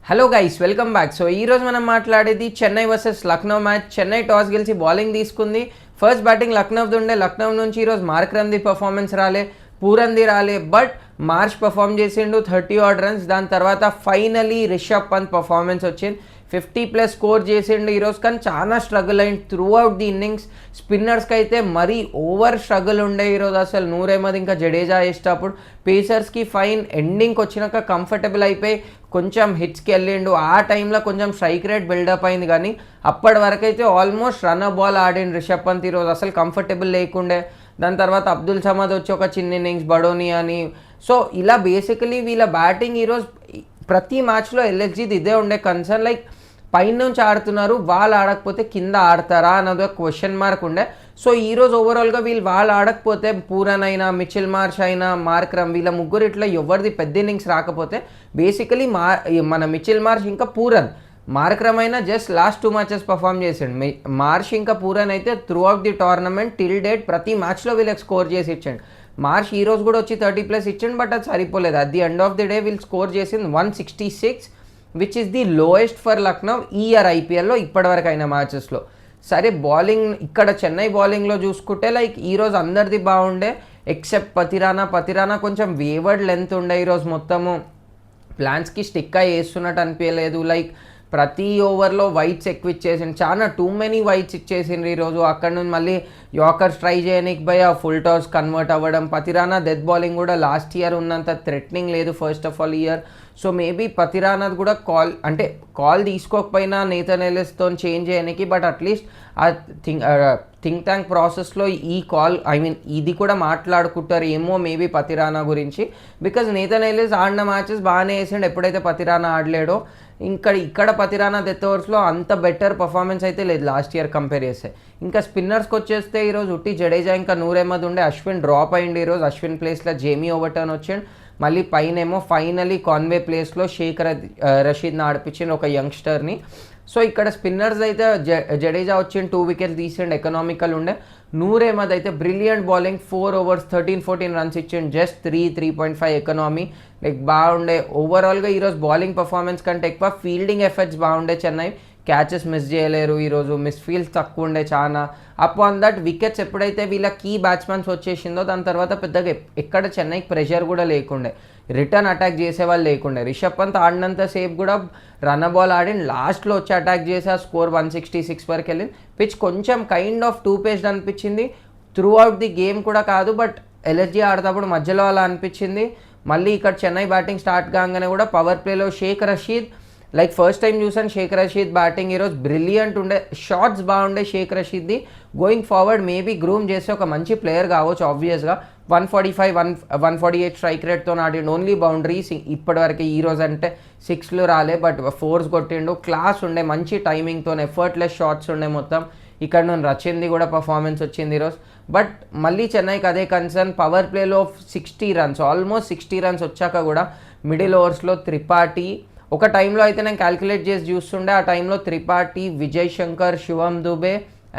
Hello guys, welcome back. So ఈరోజు మనం మాట్లాడేది Chennai versus Lucknow match. Chennai toss గెలిచి బౌలింగ్ తీసుకుంది. ఫస్ట్ బ్యాటింగ్ లక్నోది ఉండే. లక్నో నుంచి ఈరోజు మార్క్రమ్ది పర్ఫార్మెన్స్ రాలే, పూరన్ది రాలే, బట్ మార్చ్ పర్ఫామ్ చేసిండు 30 odd runs. దాని తర్వాత ఫైనలీ రిషబ్ పంత్ పర్ఫార్మెన్స్ వచ్చింది, 50+ స్కోర్ చేసిండు ఈరోజు. కానీ చాలా స్ట్రగుల్ అయింది త్రూ అవుట్ ది ఇన్నింగ్స్. స్పిన్నర్స్కి అయితే మరీ ఓవర్ స్ట్రగుల్ ఉండే ఈరోజు. అసలు 100 అహ్మద్ ఇంకా జడేజా వేసేటప్పుడు పేసర్స్కి ఫైన్ ఎండింగ్కి వచ్చినాక కంఫర్టబుల్ అయిపోయి కొంచెం హిట్స్కి వెళ్ళిండు. ఆ టైంలో కొంచెం స్ట్రైక్ రేట్ బిల్డప్ అయింది, కానీ అప్పటి వరకు అయితే ఆల్మోస్ట్ రన్ బాల్ ఆడిండు రిషబ్ పంత్ ఈరోజు. అసలు కంఫర్టబుల్ లేకుండే. దాని తర్వాత అబ్దుల్ సమద్ వచ్చి ఒక చిన్న ఇన్నింగ్స్, బడోని అని. సో ఇలా బేసికలీ వీళ్ళ బ్యాటింగ్ ఈరోజు ప్రతి మ్యాచ్లో ఎల్ఎస్జీది ఇదే ఉండే కన్సర్న్, లైక్ పైనుంచి ఆడుతున్నారు, వాళ్ళు ఆడకపోతే కింద ఆడతారా అన్నది ఒక క్వశ్చన్ మార్క్ ఉండే. సో ఈరోజు ఓవరాల్గా వాళ్ళు ఆడకపోతే పూరన్ అయినా, మిచిల్ మార్ష్ అయినా, మార్క్రమ్, వీళ్ళ ముగ్గురు ఇట్లా ఎవరిది పెద్ద ఇన్నింగ్స్ రాకపోతే బేసికలీ మన మిచిల్ మార్ష్ ఇంకా పూరన్, మార్క్రమ్ అయినా జస్ట్ లాస్ట్ 2 matches పర్ఫామ్ చేసిండు. మార్ష్ ఇంకా పూరన్ అయితే through out the tournament till date ప్రతి మ్యాచ్లో వీళ్ళకి స్కోర్ చేసి ఇచ్చాడు. మార్ష్ ఈ రోజు కూడా వచ్చి 30+ ఇచ్చాడు, బట్ అది సరిపోలేదు. At the end of the day వీళ్ళు స్కోర్ చేసింది 166, which is the lowest for Lucknow ఈ ఇయర్ ఐపీఎల్లో ఇప్పటివరకు అయిన మ్యాచెస్లో. సరే బౌలింగ్ ఇక్కడ చెన్నై బౌలింగ్లో చూసుకుంటే లైక్ ఈరోజు అందరిది బాగుండే ఎక్సెప్ట్ పతిరానా కొంచెం వేవర్డ్ లెంత్ ఉండే ఈరోజు. మొత్తము ప్లాన్స్కి స్టిక్ అయ్యి వేస్తున్నట్టు అనిపించలేదు. లైక్ ప్రతి ఓవర్లో వైట్స్ ఎక్కువ ఇచ్చేసిండు, చాలా టూ మెనీ వైట్స్ ఇచ్చేసిండ్రు ఈరోజు. అక్కడ నుంచి మళ్ళీ యాకర్స్ ట్రై చేయడానికి పోయి ఆ ఫుల్ టాస్ కన్వర్ట్ అవ్వడం. పతిరానా డెత్ బౌలింగ్ కూడా లాస్ట్ ఇయర్ ఉన్నంత థ్రెట్నింగ్ లేదు first of all year. So maybe పతిరానాది కూడా కాల్ తీసుకోకపోయినా నేతన్ ఎలిస్తో చేంజ్ చేయడానికి, బట్ అట్లీస్ట్ ఆ థింక్ ట్యాంక్ ప్రాసెస్లో ఈ ఇది కూడా మాట్లాడుకుంటారు ఏమో మేబీ పతిరానా గురించి. బికాజ్ నేతన్ ఎలిస్ ఆడిన మ్యాచెస్ బాగానే వేసిండు, ఎప్పుడైతే పతిరానా ఆడలేడో. ఇక్కడ పతిరానా డెత్ ఓవర్స్లో అంత బెటర్ పర్ఫార్మెన్స్ అయితే లేదు లాస్ట్ ఇయర్ కంపేర్ చేస్తే. ఇంకా స్పిన్నర్స్కి వచ్చేస్తే ఈరోజు ఉట్టి జడేజా ఇంకా 100 అహ్మద్ ఉండే. అశ్విన్ డ్రాప్ అయ్యింది ఈరోజు. అశ్విన్ ప్లేస్లో జేమీ ఓవర్టర్న్ వచ్చాడు. మళ్ళీ పైనేమో ఫైనలీ కాన్వే ప్లేస్లో షేక్ రషీద్ని ఆడిపించింది, ఒక యంగ్స్టర్ని. సో ఇక్కడ స్పిన్నర్స్ అయితే జడేజా వచ్చిండు, 2 wickets తీసిండు, ఎకనామికల్ ఉండే. 100 అహ్మద్ అయితే బ్రిలియంట్ బౌలింగ్, 4 overs 13-14 runs ఇచ్చిండు, జస్ట్ 3.5 ఎకనామీ. లైక్ బాగుండే ఓవరాల్గా ఈరోజు బౌలింగ్ పర్ఫార్మెన్స్ కంటే ఎక్కువ ఫీల్డింగ్ ఎఫర్ట్స్ బాగుండే చెన్నై. క్యాచెస్ మిస్ చేయలేరు ఈరోజు, మిస్ ఫీల్డ్స్ తక్కువ ఉండే చాలా. అపాన్ దట్ వికెట్స్ ఎప్పుడైతే వీళ్ళ కీ బ్యాట్స్మెన్స్ వచ్చేసిందో దాని తర్వాత పెద్దగా ఎక్కడ చెన్నైకి ప్రెషర్ కూడా లేకుండే, రిటర్న్ అటాక్ చేసేవాళ్ళు లేకుండే. రిషబ్ పంత్ ఆడినంత సేపు కూడా రన్ బాల్ ఆడి లాస్ట్లో వచ్చి అటాక్ చేసి ఆ స్కోర్ 166 వరకు వెళ్ళింది. పిచ్ కొంచెం కైండ్ ఆఫ్ టూ పేస్డ్ అనిపించింది, త్రూ అవుట్ ది గేమ్ కూడా కాదు, బట్ ఎల్ఎస్జీ ఆడేటప్పుడు మధ్యలో అలా అనిపించింది. మళ్ళీ ఇక్కడ చెన్నై బ్యాటింగ్ స్టార్ట్ కాగానే కూడా పవర్ ప్లేలో Shaik Rasheed, like first time చూసాను షేక్ రషీద్ బ్యాటింగ్ ఈరోజు బ్రిలియంట్ ఉండే. షాట్స్ బాగుండే షేక్ రషీద్ది. గోయింగ్ ఫార్వర్డ్ మేబీ గ్రూమ్ చేస్తే ఒక మంచి ప్లేయర్ కావచ్చు ఆబ్వియస్గా. 145-148 స్ట్రైక్ రేట్తో ఆడిండు. ఓన్లీ బౌండరీస్ ఇప్పటివరకు ఈరోజు అంటే 6లు రాలే, బట్ 4s కొట్టిండు. క్లాస్ ఉండే, మంచి టైమింగ్తో, ఎఫర్ట్లెస్ షాట్స్ ఉండే మొత్తం. ఇక్కడ నుండి రచింది కూడా పర్ఫార్మెన్స్ వచ్చింది ఈరోజు. బట్ మళ్ళీ చెన్నైకి అదే కన్సర్న్, పవర్ ప్లేలో 60 runs, ఆల్మోస్ట్ 60 runs వచ్చాక కూడా మిడిల్ ఓవర్స్లో త్రిపాఠి, ఒక టైంలో అయితే నేను క్యాల్కులేట్ చేసి చూస్తుండే, ఆ టైంలో త్రిపాఠి, విజయ్ శంకర్, శివం దుబే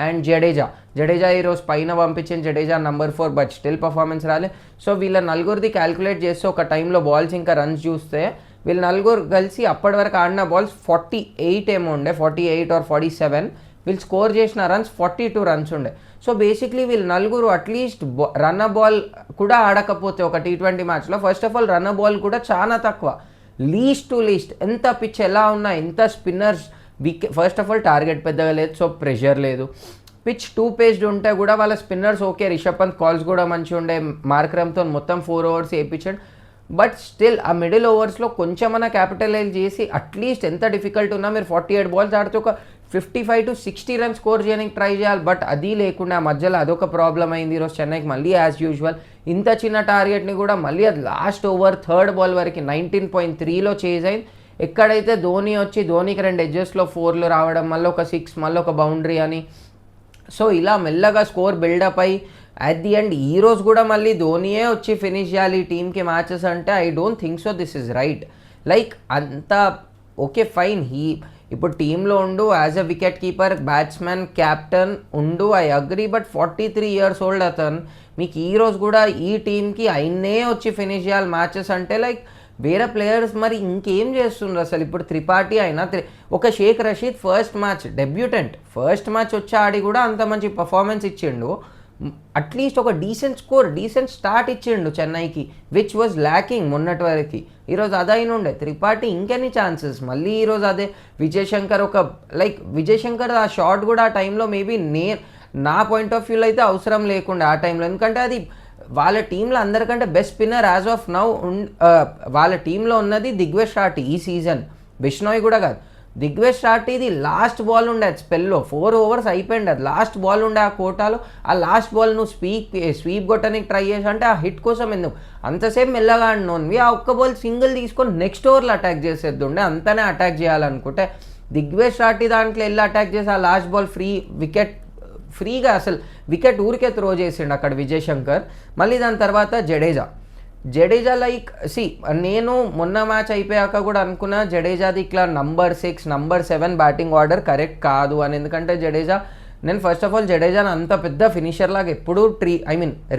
అండ్ జడేజా ఈరోజు పైన పంపించింది. Jadeja number 4, but still performance రాలే. సో వీళ్ళ నలుగురిది క్యాల్కులేట్ చేస్తే ఒక టైంలో బాల్స్ ఇంకా రన్స్ చూస్తే వీళ్ళు నలుగురు కలిసి అప్పటి వరకు ఆడిన బాల్స్ 48 ఏమో ఉండే, 48 or 47. వీళ్ళు స్కోర్ చేసిన రన్స్ 42 runs ఉండే. సో బేసిక్లీ వీళ్ళు నలుగురు అట్లీస్ట్ రన్ బాల్ కూడా ఆడకపోతే ఒక T20 మ్యాచ్లో, first of all run ball కూడా చాలా తక్కువ, లీస్ట్ టు లీస్ట్. ఎంత పిచ్ ఎలా ఉన్నా, ఎంత spinners first of all target పెద్దగా లేదు, సో ప్రెషర్ లేదు. పిచ్ 2 paced ఉంటే కూడా వాళ్ళ spinners okay, Rishabh Pant calls కూడా మంచిగా ఉండే, మార్క్రమ్తో మొత్తం 4 overs వేయించాడు. బట్ స్టిల్ ఆ మిడిల్ ఓవర్స్లో కొంచెమన్నా క్యాపిటలైజ్ చేసి అట్లీస్ట్ ఎంత డిఫికల్ట్ ఉన్నా మీరు 48 balls ఆడితే ఒక 55 to 60 runs స్కోర్ చేయడానికి ట్రై చేయాలి. బట్ అది లేకుండా మధ్యలో అదొక ప్రాబ్లం అయింది ఈరోజు చెన్నైకి. మళ్ళీ యాజ్ యూజువల్ ఇంత చిన్న టార్గెట్ని కూడా మళ్ళీ అది లాస్ట్ ఓవర్ 3rd ball వరకు 19.3లో చేజ్ అయింది. ఎక్కడైతే ధోనికి 2 edgesలో 4లు రావడం, మళ్ళీ ఒక 6, మళ్ళీ ఒక బౌండరీ అని. సో ఇలా మెల్లగా స్కోర్ బిల్డప్ అయ్యి అట్ ది ఎండ్ ఈరోజు కూడా మళ్ళీ ధోనియే వచ్చి ఫినిష్ చేయాలి టీంకి మ్యాచెస్ అంటే I don't think so this is right. Like అంతా ఓకే ఫైన్, ఇప్పుడు టీంలో ఉండు, as a wicket keeper, batsmen, captain ఉండు, I agree. But 43 years old అతను మీకు ఈరోజు కూడా ఈ టీంకి అయినే వచ్చి ఫినిష్ చేయాలి మ్యాచెస్ అంటే లైక్ వేరే ప్లేయర్స్ మరి ఇంకేం చేస్తుండ్రు అసలు. ఇప్పుడు త్రిపాఠి అయినా ఒక Shaik Rasheed first match debutant, first match వచ్చి ఆడి కూడా అంత మంచి పర్ఫార్మెన్స్ ఇచ్చిండు. అట్లీస్ట్ ఒక డీసెంట్ స్కోర్, డీసెంట్ స్టార్ట్ ఇచ్చిండు చెన్నైకి, విచ్ వాజ్ ల్యాకింగ్ మొన్నటి వరకు. ఈరోజు అదైనా ఉండే త్రిపాఠి ఇంకెన్ని ఛాన్సెస్. మళ్ళీ ఈరోజు అదే విజయ్ శంకర్ విజయ్ శంకర్ ఆ షాట్ కూడా ఆ టైంలో మేబీ నా పాయింట్ ఆఫ్ వ్యూలో అయితే అవసరం లేకుండా ఆ టైంలో, ఎందుకంటే అది వాళ్ళ టీంలో అందరికంటే best spinner as of now వాళ్ళ టీంలో ఉన్నది దిగ్వేష్ షాటి ఈ సీజన్, బిష్నోయ్ కూడా కాదు. దిగ్వేష్ షాటి ఇది లాస్ట్ బాల్ ఉండే అది స్పెల్లో 4 overs అయిపోయింది, అది లాస్ట్ బాల్ ఉండే ఆ కోటాలో. ఆ లాస్ట్ బాల్ నువ్వు స్వీప్ కొట్టడానికి ట్రై చేసి అంటే ఆ హిట్ కోసం ఎందుకు అంతసేపు మెల్లగా ఆడినోన్వి, ఆ ఒక్క బాల్ సింగిల్ తీసుకొని నెక్స్ట్ ఓవర్లో అటాక్ చేసేది ఉండే. అంతనే అటాక్ చేయాలనుకుంటే దిగ్వేష్ షాటి దాంట్లో వెళ్ళి అటాక్ చేసి ఆ లాస్ట్ బాల్ ఫ్రీగా అసలు వికెట్ ఊరికే త్రో చేసిండు అక్కడ విజయ్ శంకర్. మళ్ళీ దాని తర్వాత జడేజా లైక్ నేను మొన్న మ్యాచ్ అయిపోయాక కూడా అనుకున్నా జడేజాది ఇట్లా number 6 number 7 batting order correct కాదు అని. ఎందుకంటే నేను ఫస్ట్ ఆఫ్ ఆల్ జడేజాని అంత పెద్ద ఫినిషర్ లాగా ఎప్పుడూ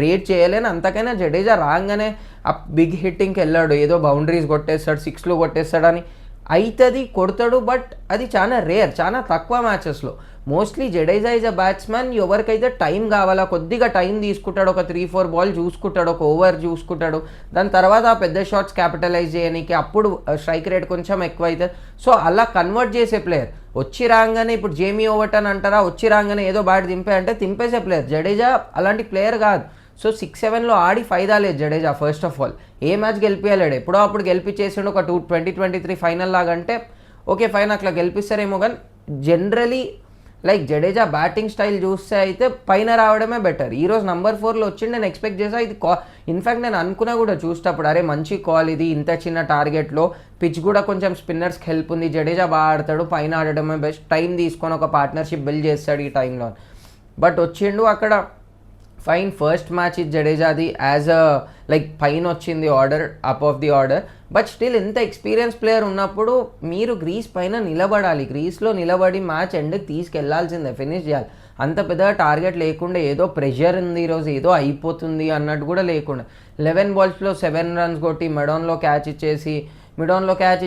రేట్ చేయలేను. అంతకైనా జడేజా రాగానే ఆ బిగ్ హిట్టింగ్కి వెళ్ళాడు, ఏదో బౌండరీస్ కొట్టేస్తాడు, 6లు కొట్టేస్తాడని అవుతుంది, కొడతాడు. బట్ అది చాలా రేర్, చాలా తక్కువ మ్యాచెస్లో. Mostly Jadeja is a batsmen, ఎవరికైతే టైం కావాలా కొద్దిగా టైం తీసుకుంటాడు, ఒక 3-4 బాల్ చూసుకుంటాడు, ఒక ఓవర్ చూసుకుంటాడు, దాని తర్వాత ఆ పెద్ద షాట్స్ క్యాపిటలైజ్ చేయడానికి అప్పుడు స్ట్రైక్ రేట్ కొంచెం ఎక్కువ అవుతుంది. సో అలా కన్వర్ట్ చేసే ప్లేయర్. వచ్చి రాగానే ఇప్పుడు జేమీ ఓవర్టన్ అంటారా, వచ్చి రాగానే ఏదో బ్యాట్ అంటే తింపేసే ప్లేయర్. జడేజా అలాంటి ప్లేయర్ కాదు. సో 6-7లో ఆడి ఫైదా లేదు Jadeja. First of all a match గెలిపించలేడు, ఎప్పుడో అప్పుడు గెలిపించేసిండు ఒక 2023 ఫైనల్ లాగా. అంటే ఓకే ఫైన్ అట్లా గెలిపిస్తారేమో, కానీ generally like Jadeja batting style చూస్తే అయితే పైన రావడమే బెటర్. ఈరోజు నంబర్ 4లో వచ్చింది, నేను ఎక్స్పెక్ట్ చేసా ఇది ఇన్ఫ్యాక్ట్ నేను అనుకున్నా కూడా చూసేటప్పుడు, అరే మంచి కాల్ ఇది, ఇంత చిన్న టార్గెట్లో పిచ్ కూడా కొంచెం స్పిన్నర్స్కి హెల్ప్ ఉంది, జడేజా బాగా ఆడతాడు, పైన ఆడడమే బెస్ట్, టైం తీసుకొని ఒక పార్ట్నర్షిప్ బిల్డ్ చేస్తాడు ఈ టైంలో. బట్ వచ్చిండు అక్కడ ఫైన్. ఫస్ట్ మ్యాచ్ ఇది జడేజాది యాజ్ అ పైన వచ్చింది order, up of the order. But still ఇంత ఎక్స్పీరియన్స్ ప్లేయర్ ఉన్నప్పుడు మీరు గ్రీస్ పైన నిలబడాలి, గ్రీస్లో నిలబడి మ్యాచ్ ఎండ్కి తీసుకెళ్లాల్సిందే, ఫినిష్ చేయాలి. అంత పెద్దగా టార్గెట్ లేకుండా ఏదో ప్రెషర్ ఉంది ఈరోజు ఏదో అయిపోతుంది అన్నట్టు కూడా లేకుండా 11 balls 7 runs కొట్టి మిడోన్లో క్యాచ్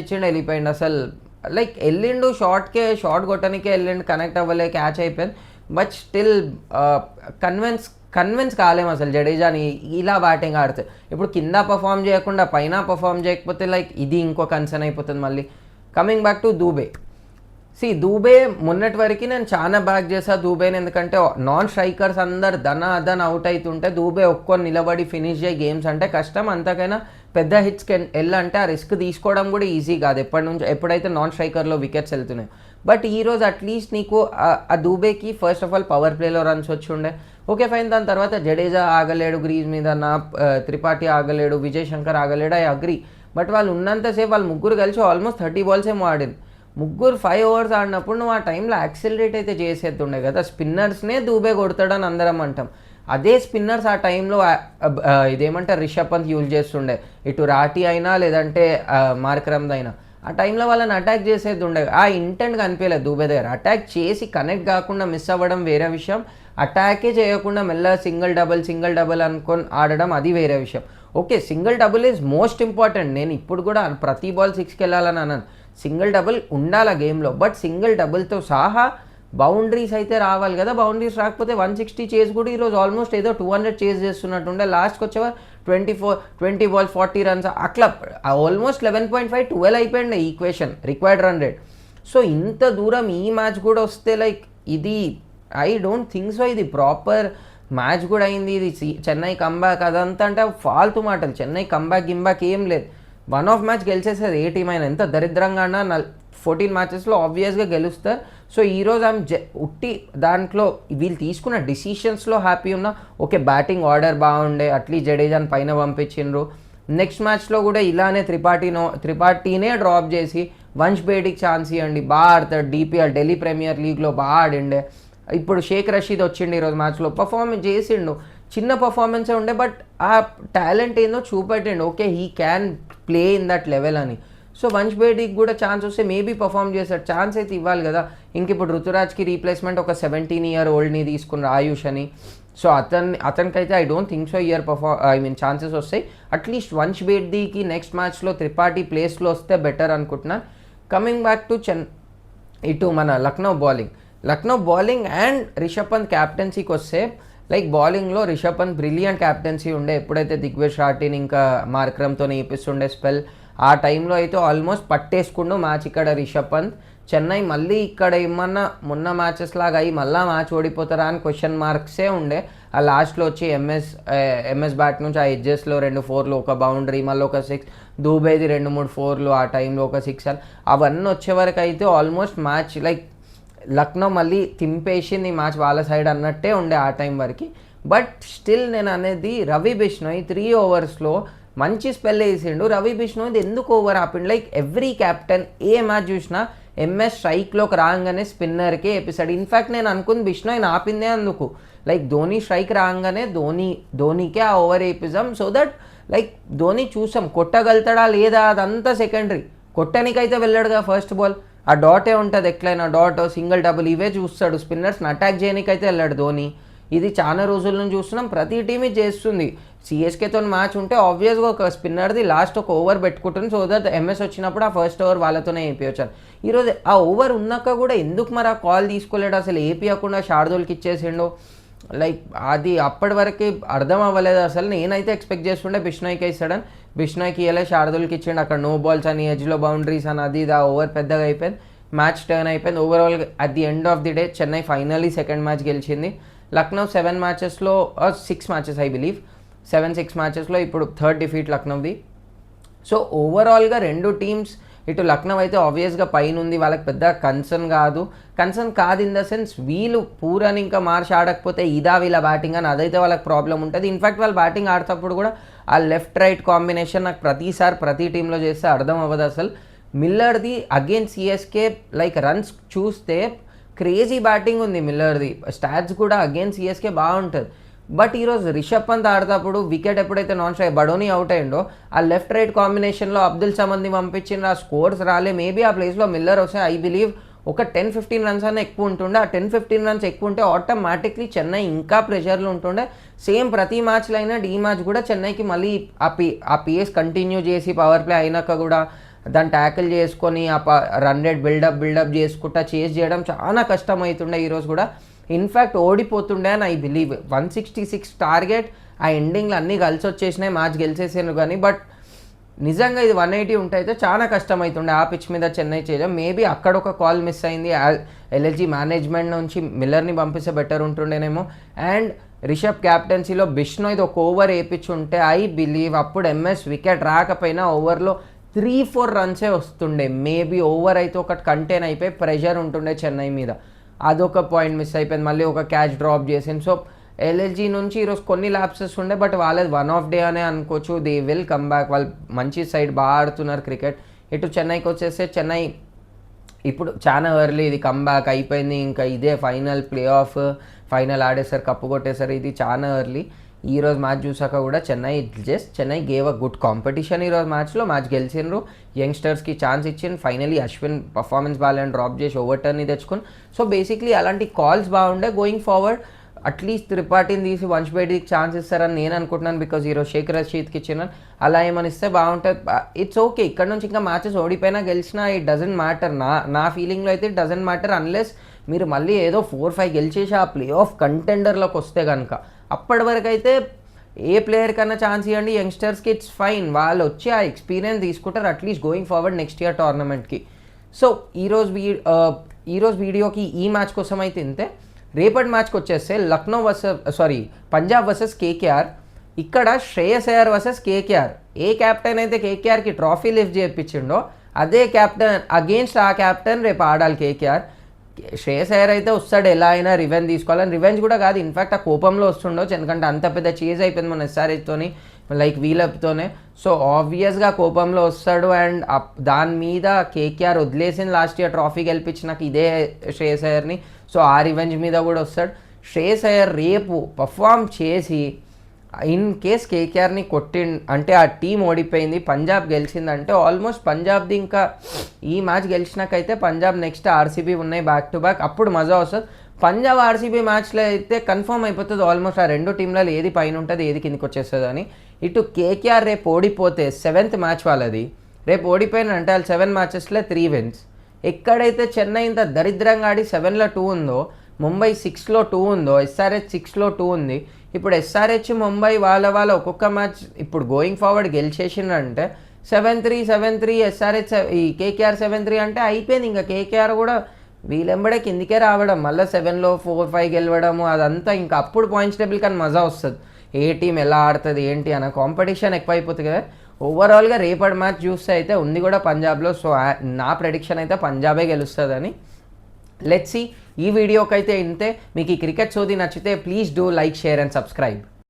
ఇచ్చిండు, వెళ్ళిపోయిండు. అసలు వెళ్ళిండు షార్ట్ కొట్టడానికే వెళ్ళిండు, కనెక్ట్ అవ్వలే, క్యాచ్ అయిపోయింది. బట్ స్టిల్ కన్విన్స్ కాలేము అసలు జడేజాని ఇలా బ్యాటింగ్ ఆడితే. ఇప్పుడు కింద పర్ఫామ్ చేయకుండా పైన పర్ఫామ్ చేయకపోతే ఇది ఇంకో కన్సర్న్ అయిపోతుంది. మళ్ళీ కమింగ్ బ్యాక్ టు దూబే మొన్నటి వరకు నేను చాలా బ్యాక్ చేసా దూబేని, ఎందుకంటే నాన్ స్ట్రైకర్స్ అందరు దన్ అవుట్ అవుతుంటే దూబే ఒక్కొని నిలబడి ఫినిష్ చేయ గేమ్స్ అంటే కష్టం. అంతకైనా పెద్ద హిట్స్కి వెళ్ళంటే ఆ రిస్క్ తీసుకోవడం కూడా ఈజీ కాదు ఎప్పుడైతే నాన్ స్ట్రైకర్లో వికెట్స్ వెళ్తున్నాయి. బట్ ఈరోజు అట్లీస్ట్ నీకు ఆ దూబేకి ఫస్ట్ ఆఫ్ ఆల్ పవర్ ప్లేలో రన్స్ వచ్చి ఉండే, ఓకే ఫైన్. దాని తర్వాత జడేజా ఆగలేడు గ్రీజ్ మీద, త్రిపాఠి ఆగలేడు, విజయ్ శంకర్ ఆగలేడు, ఐ అగ్రీ. బట్ వాళ్ళు ఉన్నంతసేపు వాళ్ళు ముగ్గురు కలిసి ఆల్మోస్ట్ 30 balls ఏమో ఆడింది. ముగ్గురు 5 overs ఆడినప్పుడు నువ్వు ఆ టైంలో యాక్సిలరేట్ అయితే చేసేద్తుండే కదా. స్పిన్నర్స్నే దూబే కొడతాడని అందరం అంటాం, అదే స్పిన్నర్స్ ఆ టైంలో ఇదేమంటారు రిషబ్ పంత్ యూజ్ చేస్తుండే, ఇటు రాటి అయినా లేదంటే మార్క్రమ్ అయినా. ఆ టైంలో వాళ్ళని అటాక్ చేసేది ఉండే, ఆ ఇంటెంట్ కనిపించలేదు దూబే దగ్గర. అటాక్ చేసి కనెక్ట్ కాకుండా మిస్ అవ్వడం వేరే విషయం, అటాకే చేయకుండా మెల్ల సింగిల్ డబుల్ అనుకొని ఆడడం అది వేరే విషయం. Okay single double is most important, నేను ఇప్పుడు కూడా ప్రతి బాల్ 6కి వెళ్ళాలని అన్నాను. సింగిల్ డబుల్ ఉండాలి గేమ్లో, బట్ సింగిల్ డబుల్తో సహా బౌండరీస్ అయితే రావాలి కదా. బౌండరీస్ రాకపోతే 160 చేసి కూడా ఈరోజు ఆల్మోస్ట్ ఏదో 200 చేసి చేస్తున్నట్టుండే. లాస్ట్కి వచ్చేవారు 20 balls 40 runs, అట్లా ఆల్మోస్ట్ 11.5 12 అయిపోయింది equation required run rate. So ఇంత దూరం ఈ మ్యాచ్ కూడా వస్తే ఇది ఐ డోంట్ థింక్ సో ఇది ప్రాపర్ మ్యాచ్ కూడా అయింది. ఇది చెన్నై కంబ్యాక్ అదంతా అంటే ఫాల్తు మాటలు. చెన్నై కంబ్యాక్ ఏం లేదు, 1 off మ్యాచ్ గెలిచేసేది ఏ టీం అయినా. ఎంత దరిద్రంగా అన్నా 14 matches ఆబ్వియస్గా గెలుస్తారు. సో ఈరోజు ఉట్టి దాంట్లో వీళ్ళు తీసుకున్న డిసిషన్స్లో హ్యాపీ ఉన్నా. ఓకే బ్యాటింగ్ ఆర్డర్ బాగుండే, అట్లీస్ట్ జడేజాని పైన పంపించిండ్రు. నెక్స్ట్ మ్యాచ్లో కూడా ఇలానే త్రిపాఠినే డ్రాప్ చేసి వంశ్ బేడికి ఛాన్స్ ఇవ్వండి, బాగా ఆడతాడు, డిపిఎల్ ఢిల్లీ ప్రీమియర్ లీగ్లో బాగా ఆడిండే. ఇప్పుడు షేక్ రషీద్ వచ్చిండు ఈరోజు మ్యాచ్లో, పర్ఫార్మెన్స్ చేసిండు, చిన్న పర్ఫార్మెన్సే ఉండే, బట్ ఆ టాలెంట్ ఏందో చూపెట్టిండు. Okay he can play in that level అని. సో వంశ్ బేడీకి కూడా ఛాన్స్ వస్తే మేబీ పర్ఫామ్ చేస్తాడు, ఛాన్స్ అయితే ఇవ్వాలి కదా. ఇంక ఇప్పుడు రుతురాజ్కి రీప్లేస్మెంట్ ఒక 17-year-oldని తీసుకున్న ఆయుష్ అని. సో అతనికైతే I don't think so year chances వస్తాయి. అట్లీస్ట్ వంశ్ బేడీకి నెక్స్ట్ మ్యాచ్లో త్రిపాఠి ప్లేస్లో వస్తే బెటర్ అనుకుంటున్నాను. కమింగ్ బ్యాక్ టు ఇటు మన లక్నో బౌలింగ్ అండ్ రిషబ్ పంత్ క్యాప్టెన్సీకి వస్తే లైక్ బౌలింగ్లో రిషబ్ పంత్ బ్రిలియంట్ క్యాప్టెన్సీ ఉండే. ఎప్పుడైతే దిగ్విజయ్ షార్టీని ఇంకా మార్క్రమ్తో నేర్పిస్తుండే స్పెల్, ఆ టైంలో అయితే ఆల్మోస్ట్ పట్టేసుకుండు మ్యాచ్ ఇక్కడ రిషబ్ పంత్. చెన్నై మళ్ళీ ఇక్కడ ఏమన్నా మొన్న మ్యాచెస్ లాగా అయ్యి మళ్ళీ మ్యాచ్ ఓడిపోతారా అని క్వశ్చన్ మార్క్సే ఉండే. ఆ లాస్ట్లో వచ్చి ఎంఎస్ బ్యాట్ నుంచి ఆ ఎడ్జెస్లో 2 4లు, ఒక బౌండరీ, మళ్ళీ ఒక 6, దూబేది 2-3 4లు, ఆ టైంలో ఒక 6 అని అవన్నీ వచ్చే వరకు అయితే ఆల్మోస్ట్ మ్యాచ్ లైక్ లక్నో మళ్ళీ తింపేసింది మ్యాచ్ వాళ్ళ సైడ్ అన్నట్టే ఉండే ఆ టైం వరకు. బట్ స్టిల్ నేను అనేది రవి బిష్ణోయ్ 3 ఓవర్స్లో మంచి స్పెల్ వేసిండు. రవి బిష్ణోయ్ ఎందుకు ఓవర్ ఆపిండు? లైక్ ఎవ్రీ క్యాప్టెన్ ఏ మ్యాచ్ చూసినా ఎంఎస్ స్ట్రైక్లోకి రాగానే స్పిన్నర్కే వేపిస్తాడు. ఇన్ఫ్యాక్ట్ నేను అనుకుంది బిష్ణోయ్ని ఆపిందే అందుకు, లైక్ ధోని స్ట్రైక్ రాగానే ధోనికే ఆ ఓవర్ వేపిద్దాం, సో దట్ లైక్ ధోని చూసాం కొట్టగలుగుతాడా లేదా అదంతా సెకండరీ, కొట్టనికైతే వెళ్ళాడుగా ఫస్ట్ బాల్, ఆ డాటే ఉంటుంది ఎట్లయినా, డాట్ సింగిల్ డబుల్ ఇవే చూస్తాడు, స్పిన్నర్స్ని అటాక్ చేయడానికైతే వెళ్ళాడు ధోని. ఇది చాలా రోజుల నుంచి చూస్తున్నాం, ప్రతి టీం ఇది చేస్తుంది. సిఎస్కేతో మ్యాచ్ ఉంటే ఆబ్వియస్గా ఒక స్పిన్నర్ది లాస్ట్ ఒక ఓవర్ పెట్టుకుంటుంది, సో దట్ ఎంఎస్ వచ్చినప్పుడు ఆ ఫస్ట్ ఓవర్ వాళ్ళతోనే వేయించవచ్చు. ఈరోజు ఆ ఓవర్ ఉన్నాక కూడా ఎందుకు మరి ఆ కాల్ తీసుకోలేడు, అసలు ఏపీయకుండా శార్దూల్కి ఇచ్చేసిండు. లైక్ అది అప్పటి వరకు అర్థం అవ్వలేదు అసలు. నేనైతే ఎక్స్పెక్ట్ చేస్తుండే బిష్ణోయ్కి ఇస్తాడని, బిష్ణోయ్కి ఇవ్వలే, శార్దూల్కి ఇచ్చిండు. అక్కడ నో బాల్స్ అని, ఎడ్జ్లో బౌండరీస్ అని, అది ఇది ఆ ఓవర్ పెద్దగా అయిపోయింది, మ్యాచ్ టర్న్ అయిపోయింది. Overall at the end of the day Chennai finally second match గెలిచింది. లక్నో 7 మ్యాచెస్లో 6 మ్యాచెస్ ఐ బిలీవ్, 6 మ్యాచెస్లో ఇప్పుడు 3rd డిఫీట్ లక్నోది. సో ఓవరాల్గా రెండు టీమ్స్, ఇటు లక్నో అయితే ఆబ్వియస్గా పైన ఉంది, వాళ్ళకి పెద్ద కన్సర్న్ కాదు ఇన్ ద సెన్స్ వీళ్ళు పూరని ఇంకా మార్చి ఆడకపోతే ఇదా వీళ్ళ బ్యాటింగ్ అని అదైతే వాళ్ళకి ప్రాబ్లం ఉంటుంది. ఇన్ఫ్యాక్ట్ వాళ్ళు బ్యాటింగ్ ఆడేటప్పుడు కూడా ఆ లెఫ్ట్ రైట్ కాంబినేషన్ నాకు ప్రతిసారి ప్రతి టీంలో చేస్తే అర్థం అవ్వదు అసలు. మిల్లర్ది అగైన్స్ సిఎస్కే లైక్ రన్స్ చూస్తే క్రేజీ బ్యాటింగ్ ఉంది మిల్లర్ది, స్టాట్స్ కూడా అగైన్స్ సిఎస్కే బాగుంటుంది. బట్ ఈరోజు రిషబ్ పంత్ ఆడేటప్పుడు వికెట్ ఎప్పుడైతే నాన్ స్ట్రైక్ బడోని అవుట్ అయ్యిండో ఆ లెఫ్ట్ రైట్ కాంబినేషన్లో అబ్దుల్ సమద్ని పంపించిన ఆ స్కోర్స్ రాలే. మేబీ ఆ ప్లేస్లో మిల్లర్ వస్తే ఐ బిలీవ్ ఒక 10-15 రన్స్ అన్న ఎక్కువ ఉంటుండే. ఆ 10-15 రన్స్ ఎక్కువ ఉంటే ఆటోమేటిక్లీ చెన్నై ఇంకా ప్రెషర్లో ఉంటుండే. సేమ్ ప్రతి మ్యాచ్లో అయినా ఈ మ్యాచ్ కూడా చెన్నైకి మళ్ళీ ఆ పేస్ కంటిన్యూ చేసి పవర్ ప్లే అయినాక కూడా దాన్ని ట్యాకిల్ చేసుకొని ఆ రన్ రేట్ బిల్డప్ చేసుకుంటా చేస్ చేయడం చాలా కష్టమవుతుండే ఈరోజు కూడా. ఇన్ఫ్యాక్ట్ ఓడిపోతుండే అని ఐ బిలీవ్. 166 టార్గెట్, ఆ ఎండింగ్లో అన్నీ కలిసి వచ్చేసినాయి, మ్యాచ్ గెలిచేసాను కానీ. బట్ నిజంగా ఇది 180 ఉంటే అయితే చాలా కష్టమవుతుండే ఆ పిచ్ మీద చెన్నై చేయడం. మేబీ అక్కడ ఒక కాల్ మిస్ అయింది, ఎల్ఎల్జీ మేనేజ్మెంట్ నుంచి మిల్లర్ని పంపిస్తే బెటర్ ఉంటుండేనేమో. అండ్ రిషబ్ క్యాప్టెన్సీలో బిష్ణోయ్ది ఒక ఓవర్ వేయించుంటే ఐ బిలీవ్ అప్పుడు ఎంఎస్ వికెట్ రాకపోయినా ఓవర్లో 3-4 రన్సే వస్తుండే. మేబీ ఓవర్ అయితే ఒకటి కంటైన్ అయిపోయి ప్రెషర్ ఉంటుండే చెన్నై మీద. అదొక పాయింట్ మిస్ అయిపోయింది, మళ్ళీ ఒక క్యాచ్ డ్రాప్ చేసింది. సో ఎల్ఎల్జీ నుంచి ఈరోజు కొన్ని ల్యాప్సెస్ ఉండే, బట్ వాళ్ళది 1 ఆఫ్ డే అనే అనుకోవచ్చు. దే విల్ కమ్ బ్యాక్, వాళ్ళు మంచి సైడ్ బాగా ఆడుతున్నారు క్రికెట్. ఇటు చెన్నైకి వచ్చేస్తే చెన్నై ఇప్పుడు చాలా ఎర్లీ, ఇది కమ్ బ్యాక్ అయిపోయింది, ఇంకా ఇదే ఫైనల్ ప్లే ఆఫ్ ఫైనల్ ఆడేసారు, కప్పు కొట్టేసారు, ఇది చాలా ఎర్లీ. ఈరోజు మ్యాచ్ చూసాక కూడా Chennai gave a good competition. ఈరోజు మ్యాచ్ గెలిచిండ్రు, యంగ్స్టర్స్కి ఛాన్స్ ఇచ్చింది. ఫైనలీ అశ్విన్ పర్ఫార్మెన్స్ బాగాలని డ్రాప్ చేసి ఓవర్ టర్న్ని తెచ్చుకుని. సో బేసిక్లీ అలాంటి కాల్స్ బాగుండే. గోయింగ్ ఫార్వర్డ్ అట్లీస్ట్ త్రిపాఠిని తీసి వంశ్ బేడీకి ఛాన్స్ ఇస్తారని నేను అనుకుంటున్నాను, బికాజ్ ఈరోజు షేక్ రషీద్కి ఇచ్చిన అలా ఏమని ఇస్తే బాగుంటుంది. ఇట్స్ ఓకే, ఇక్కడ నుంచి ఇంకా మ్యాచెస్ ఓడిపోయినా గెలిచినా ఇట్ డజంట్ మ్యాటర్. నా ఫీలింగ్లో అయితే ఇట్ డజంట్ మ్యాటర్ అన్లెస్ మీరు మళ్ళీ ఏదో 4-5 గెలిచేసి ఆ ప్లే ఆఫ్ కంటెండర్లోకి వస్తే కనుక. అప్పటి వరకు అయితే ఏ ప్లేయర్ కన్నా ఛాన్స్ ఇవ్వండి, యంగ్స్టర్స్కి ఇట్స్ ఫైన్, వాళ్ళు వచ్చి ఆ ఎక్స్పీరియన్స్ తీసుకుంటారు at least going forward next year టోర్నమెంట్కి. సో ఈరోజు వీడియోకి ఈ మ్యాచ్ కోసం అయితే ఇంతే. రేపటి మ్యాచ్కి వచ్చేస్తే పంజాబ్ వర్సెస్ కేకేఆర్. ఇక్కడ శ్రేయస్ అయ్యర్ వర్సెస్ కేకేఆర్. ఏ క్యాప్టెన్ అయితే కేకేఆర్కి ట్రాఫీ లిఫ్ట్ చేయించిండో అదే క్యాప్టెన్ అగేన్స్ట్ ఆ క్యాప్టెన్ రేపు ఆడాలి కేకేఆర్. శ్రేయస్ అయ్యర్ అయితే వస్తాడు, ఎలా అయినా రివెంజ్ తీసుకోవాలని. రివెంజ్ కూడా కాదు, ఇన్ఫ్యాక్ట్ ఆ కోపంలో వస్తుండొచ్చు, ఎందుకంటే అంత పెద్ద చేజ్ అయిపోయింది మన ఎస్ఆర్హెచ్తోని, లైక్ వీలప్తోనే. సో ఆబ్వియస్గా కోపంలో వస్తాడు. అండ్ దాని మీద కేకేఆర్ వదిలేసింది లాస్ట్ ఇయర్ ట్రాఫీ గెలిపించినాక ఇదే శ్రేయస్ అయ్యర్ని. సో ఆ రివెంజ్ మీద కూడా వస్తాడు. శ్రేయస్ అయ్యర్ రేపు పర్ఫామ్ చేసి ఇన్ కేస్ కేకేఆర్ని అంటే ఆ టీం ఓడిపోయింది, పంజాబ్ గెలిచిందంటే ఆల్మోస్ట్ పంజాబ్ది ఇంకా ఈ మ్యాచ్ గెలిచినాకైతే పంజాబ్ నెక్స్ట్ ఆర్సీబీ ఉన్నాయి బ్యాక్ టు బ్యాక్, అప్పుడు మజా వస్తుంది. పంజాబ్ ఆర్సీబీ మ్యాచ్లో అయితే కన్ఫర్మ్ అయిపోతుంది ఆల్మోస్ట్ ఆ 2 టీంలలో ఏది పైన ఉంటుంది ఏది కిందకి వచ్చేస్తుంది అని. ఇటు కేకేఆర్ రేపు ఓడిపోతే 7th మ్యాచ్ వాళ్ళది, రేపు ఓడిపోయినంటే వాళ్ళు 7 మ్యాచెస్లో 3 wins. ఎక్కడైతే చెన్నై ఇంత దరిద్రంగా ఆడి 7లో 2 ఉందో, ముంబై 6లో 2 ఉందో, ఎస్ఆర్హెచ్ 6లో 2 ఉంది. ఇప్పుడు ఎస్ఆర్హెచ్ ముంబై వాళ్ళ ఒక్కొక్క మ్యాచ్ ఇప్పుడు గోయింగ్ ఫార్వర్డ్ గెలిచేసిందంటే 7-3 7-3, ఎస్ఆర్హెచ్ ఈ కేకేఆర్ 7-3 అంటే అయిపోయింది. ఇంకా కేకేఆర్ కూడా వీళ్ళెంబడే కిందికే రావడం, మళ్ళీ 7లో 4-5 గెలవడము, అదంతా ఇంకా అప్పుడు పాయింట్స్ టేబుల్ కానీ మజా వస్తుంది. ఏ టీం ఎలా ఆడుతుంది ఏంటి అన్న కాంపిటీషన్ ఎక్కువ అయిపోతుంది కదా. ఓవరాల్గా రేపటి మ్యాచ్ చూస్తే అయితే ఉంది కూడా పంజాబ్లో. సో నా ప్రెడిక్షన్ అయితే పంజాబే గెలుస్తుందని. Let's see. ఈ వీడియోకి అయితే ఇంతే. మీకు ఈ క్రికెట్ సోది నచ్చితే please do like, share and subscribe.